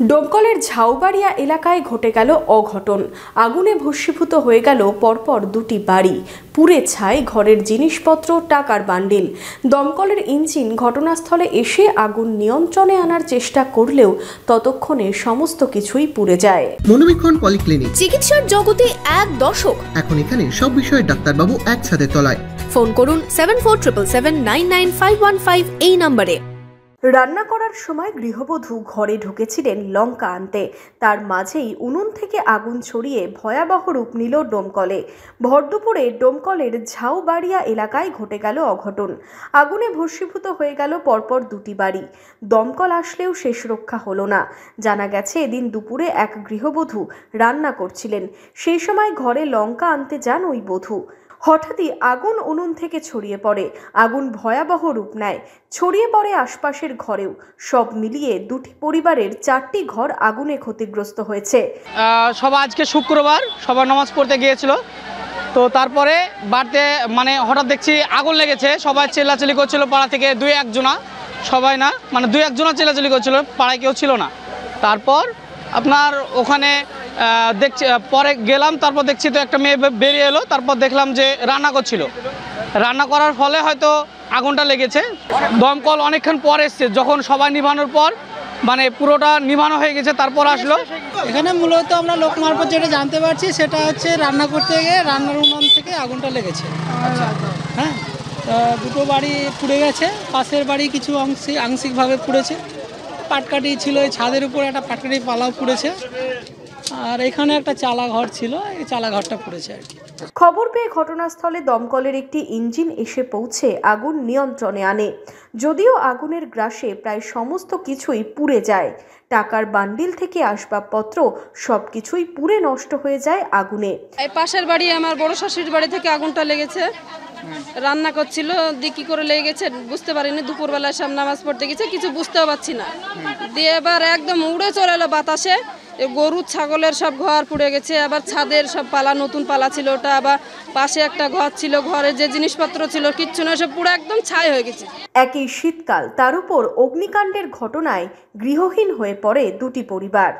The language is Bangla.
ডোমকলের ঝাউবাড়িয়া এলাকায় ঘটে গেল অঘটন। আগুনে ভস্মীভূত হয়ে গেল পরপর দুটি বাড়ি। পুড়ে ছাই ঘরের জিনিসপত্র, টাকার বান্ডিল। দমকলের ইঞ্জিন ঘটনাস্থলে এসে আগুন নিয়ন্ত্রণে আনার চেষ্টা করলেও ততক্ষণে সমস্ত কিছুই পুড়ে যায়। মনোবীক্ষণ পলিক্লিনিক, চিকিৎসার জগতে এক দশক। এখন এখানে সব বিষয়ে ডাক্তারবাবু একসাথে তলায়। ফোন করুন 7477999515 এই নম্বরে। রান্না করার সময় গৃহবধূ ঘরে ঢুকেছিলেন লঙ্কা আনতে। তার মাঝেই উনুন থেকে আগুন ছড়িয়ে ভয়াবহ রূপ নিল ডোমকলে। ভরদুপুরে ডোমকলের ঝাউবাড়িয়া এলাকায় ঘটে গেল অঘটন। আগুনে ভস্মীভূত হয়ে গেল পরপর দুটি বাড়ি। দমকল আসলেও শেষ রক্ষা হলো না। জানা গেছে, এদিন দুপুরে এক গৃহবধূ রান্না করছিলেন। সেই সময় ঘরে লঙ্কা আনতে যান ওই বধূ। হঠাৎই আগুন উনুন থেকে ছড়িয়ে পড়ে। আগুন ভয়াবহ রূপ নেয়, ছড়িয়ে পড়ে আশপাশের ঘরেও। সব মিলিয়ে দুটি পরিবারের 4টি ঘর আগুনে ক্ষতিগ্রস্ত হয়েছে। সবাই আজকে শুক্রবার, সবার নামাজ পড়তে গিয়েছিল। তো তারপরে বাড়িতে হঠাৎ দেখছি আগুন লেগেছে। সবাই চেল্লাচিল্লি করছিল পাড়া থেকে, সবাই না, 2-1 জনা চেল্লাচিল্লি করছিল, পাড়ায় কেউ ছিল না। তারপর আপনার ওখানে দেখছি, পরে গেলাম, তারপর দেখছি তো একটা মেয়ে বেরিয়ে এলো। তারপর দেখলাম যে রান্না করছিল। রান্না করার ফলে হয়তো আগুনটা লেগেছে। দমকল অনেকক্ষণ পর এসছে, যখন সবাই নিভানোর পর পুরোটা নিভানো হয়ে গেছে, তারপর আসলো। এখানে মূলত আমরা লোক মারফত যেটা জানতে পারছি সেটা হচ্ছে রান্না করতে গিয়ে রান্নার উনুন থেকে আগুনটা লেগেছে। হ্যাঁ, দুটো বাড়ি পুড়ে গেছে। পাশের বাড়ি কিছু আংশিকভাবে পুড়েছে। পাটকাঠি ছিল, এই ছাদের উপরে একটা পাটকাঠি পালাও পুড়েছে। আর এখানে একটা চালা ঘর ছিল, এই চালা ঘরটা পুড়েছে আর কি। খবর পেয়ে ঘটনাস্থলে দমকলের একটি ইঞ্জিন এসে পৌঁছে আগুন নিয়ন্ত্রণে আনে। যদিও আগুনের গ্রাসে প্রায় সমস্ত কিছুই পুড়ে যায়। টাকার বান্ডিল থেকে আসবাবপত্র সবকিছুই পুড়ে নষ্ট হয়ে যায় আগুনে। এই পাশের বাড়ি আমার বড় শাশুড়ির বাড়ি থেকে আগুনটা লেগেছে। রান্না করছিল, দিয়ে কি করে লেগে গেছে বুঝতে পারিনি। দুপুরবেলায় সব নামাজ পড়তে গেছে, কিছু বুঝতেও পারছি না। দিয়ে এবার একদম উড়ে চলে এলো বাতাসে। গরু ছাগলের সব ঘর পুড়ে গেছে। আবার ছাদের সব পালা, নতুন পালা ছিল ওটা। আবার পাশে একটা ঘর ছিল, ঘরে যে জিনিসপত্র ছিল কিচ্ছু না, সব পুরো একদম ছাই হয়ে গেছে। একই শীতকাল, তার উপর অগ্নিকাণ্ডের ঘটনায় গৃহহীন হয়ে পড়ে দুটি পরিবার।